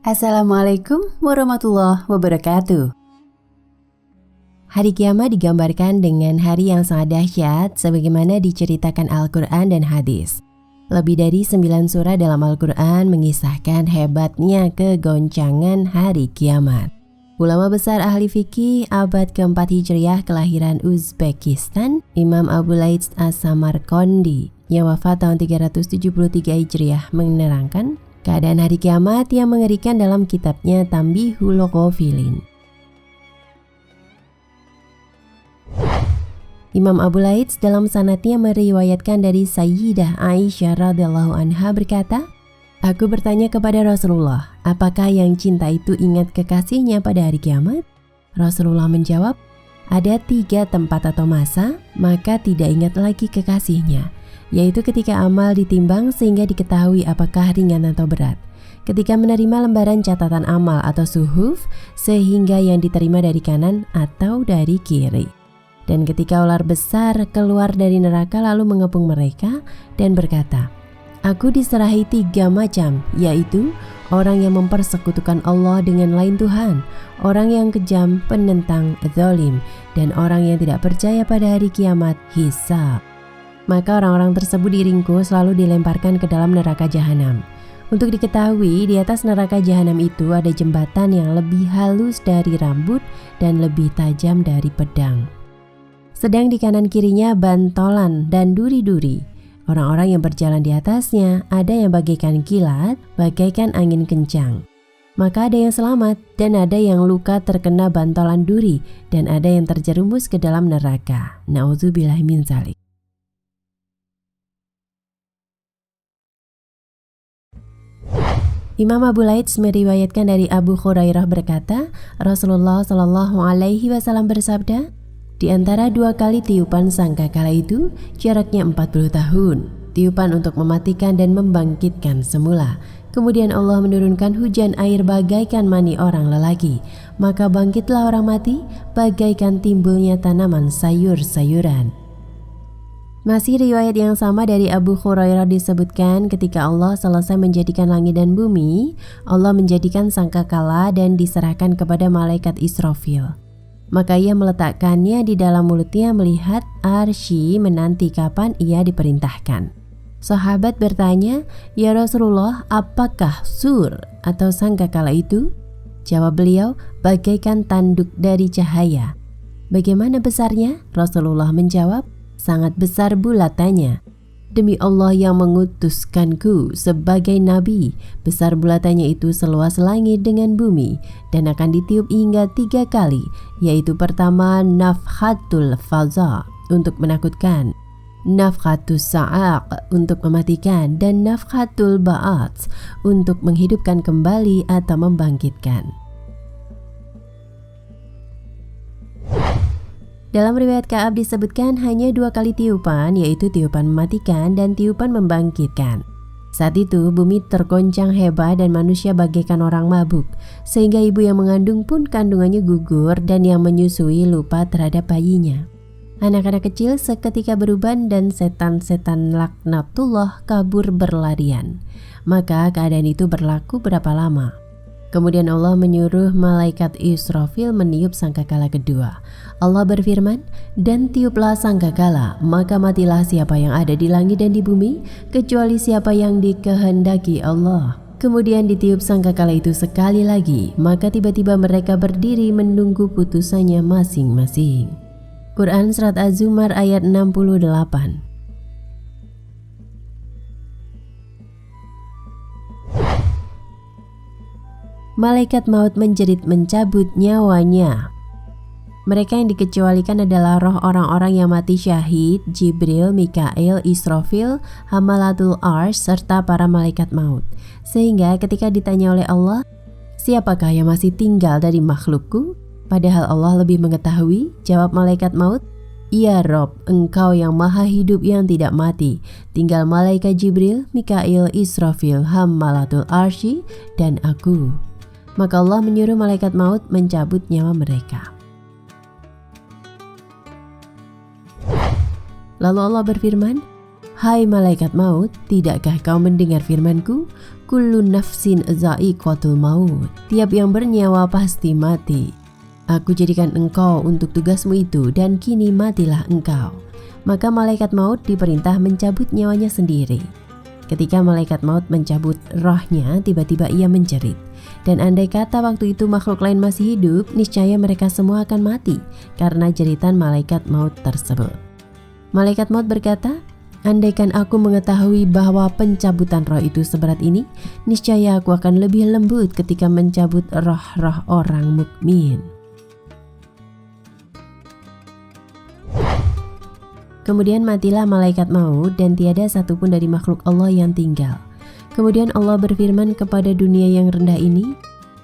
Assalamualaikum warahmatullahi wabarakatuh. Hari kiamat digambarkan dengan hari yang sangat dahsyat sebagaimana diceritakan Al-Quran dan hadis. Lebih dari 9 surah dalam Al-Quran mengisahkan hebatnya kegoncangan hari kiamat. Ulama besar ahli fikih abad keempat Hijriah kelahiran Uzbekistan, Imam Abu Laits As-Samarqandi yang wafat tahun 373 Hijriah menerangkan keadaan hari kiamat yang mengerikan dalam kitabnya Tanbihul Ghafilin. Imam Abu Laits dalam sanadnya meriwayatkan dari Sayyidah Aisyah radhiyallahu anha berkata, "Aku bertanya kepada Rasulullah, apakah yang cinta itu ingat kekasihnya pada hari kiamat?" Rasulullah menjawab, "Ada 3 tempat atau masa, maka tidak ingat lagi kekasihnya, yaitu ketika amal ditimbang sehingga diketahui apakah ringan atau berat, ketika menerima lembaran catatan amal atau suhuf sehingga yang diterima dari kanan atau dari kiri, dan ketika ular besar keluar dari neraka lalu mengepung mereka dan berkata, 'Aku diserahi 3 macam, yaitu orang yang mempersekutukan Allah dengan lain Tuhan, orang yang kejam, penentang, zalim, dan orang yang tidak percaya pada hari kiamat, hisab.' Maka orang-orang tersebut diringkus lalu dilemparkan ke dalam neraka jahanam. Untuk diketahui, di atas neraka jahanam itu ada jembatan yang lebih halus dari rambut dan lebih tajam dari pedang. Sedang di kanan kirinya bantolan dan duri-duri. Orang-orang yang berjalan di atasnya ada yang bagaikan kilat, bagaikan angin kencang. Maka ada yang selamat dan ada yang luka terkena bantolan duri dan ada yang terjerumus ke dalam neraka. Na'udzubillahi min dzalik. Imam Abu Laits meriwayatkan dari Abu Hurairah berkata, Rasulullah Shallallahu Alaihi Wasallam bersabda, di antara 2 kali tiupan sangkakala itu jaraknya 40 tahun, tiupan untuk mematikan dan membangkitkan semula. Kemudian Allah menurunkan hujan air bagaikan mani orang lelaki, maka bangkitlah orang mati bagaikan timbulnya tanaman sayur-sayuran. Masih riwayat yang sama dari Abu Hurairah disebutkan ketika Allah selesai menjadikan langit dan bumi, Allah menjadikan sangkakala dan diserahkan kepada malaikat Israfil. Maka ia meletakkannya di dalam mulutnya melihat arsy menanti kapan ia diperintahkan. Sahabat bertanya, "Ya Rasulullah, apakah sur atau sangkakala itu?" Jawab beliau, "Bagaikan tanduk dari cahaya." "Bagaimana besarnya?" Rasulullah menjawab, "Sangat besar bulatannya. Demi Allah yang mengutuskanku sebagai nabi, besar bulatannya itu seluas langit dengan bumi dan akan ditiup hingga 3 kali, yaitu pertama nafhatul faza untuk menakutkan, nafhatus sa'aq untuk mematikan, dan nafhatul ba'ats untuk menghidupkan kembali atau membangkitkan." Dalam riwayat Ka'ab disebutkan hanya 2 kali tiupan, yaitu tiupan mematikan dan tiupan membangkitkan. Saat itu bumi tergoncang hebat dan manusia bagaikan orang mabuk, sehingga ibu yang mengandung pun kandungannya gugur dan yang menyusui lupa terhadap bayinya. Anak-anak kecil seketika beruban dan setan-setan laknatullah kabur berlarian. Maka keadaan itu berlaku berapa lama? Kemudian Allah menyuruh malaikat Israfil meniup sangkakala kedua. Allah berfirman, "Dan tiuplah sangkakala, maka matilah siapa yang ada di langit dan di bumi, kecuali siapa yang dikehendaki Allah." Kemudian ditiup sangkakala itu sekali lagi, maka tiba-tiba mereka berdiri menunggu putusannya masing-masing. Quran Surat Az-Zumar ayat 68. Malaikat maut menjerit mencabut nyawanya. Mereka yang dikecualikan adalah roh orang-orang yang mati syahid, Jibril, Mikail, Israfil, Hamalatul Arsy, serta para malaikat maut. Sehingga ketika ditanya oleh Allah, "Siapakah yang masih tinggal dari makhlukku?" Padahal Allah lebih mengetahui, jawab malaikat maut, "Ya Rob, engkau yang maha hidup yang tidak mati. Tinggal malaikat Jibril, Mikail, Israfil, Hamalatul Arsy, dan aku." Maka Allah menyuruh malaikat maut mencabut nyawa mereka. Lalu Allah berfirman, Hai malaikat maut, tidakkah kau mendengar firmanku? Kullu nafsin za'iqatul maut. Tiap yang bernyawa pasti mati. Aku jadikan engkau untuk tugasmu itu dan kini matilah engkau. Maka malaikat maut diperintah mencabut nyawanya sendiri. Ketika malaikat maut mencabut rohnya, tiba-tiba ia menjerit. Dan andai kata waktu itu makhluk lain masih hidup, niscaya mereka semua akan mati karena jeritan malaikat maut tersebut. Malaikat maut berkata, andaikan aku mengetahui bahwa pencabutan roh itu seberat ini, niscaya aku akan lebih lembut ketika mencabut roh-roh orang mukmin. Kemudian matilah malaikat maut dan tiada satupun dari makhluk Allah yang tinggal. Kemudian Allah berfirman kepada dunia yang rendah ini,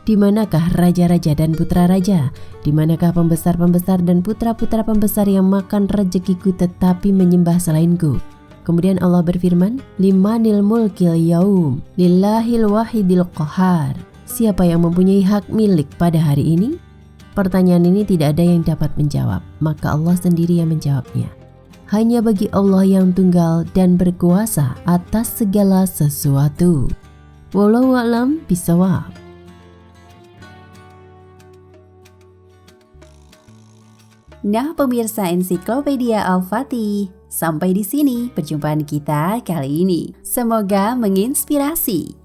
di manakah raja-raja dan putra raja? Di manakah pembesar-pembesar dan putra-putra pembesar yang makan rezekiku tetapi menyembah selainku? Kemudian Allah berfirman, limanil mulkil yaum, lillahil wahidil qahar. Siapa yang mempunyai hak milik pada hari ini? Pertanyaan ini tidak ada yang dapat menjawab, maka Allah sendiri yang menjawabnya. Hanya bagi Allah yang tunggal dan berkuasa atas segala sesuatu. Wallahu a'lam bishawab. Nah pemirsa Ensiklopedia Al-Fatih, sampai di sini perjumpaan kita kali ini. Semoga menginspirasi.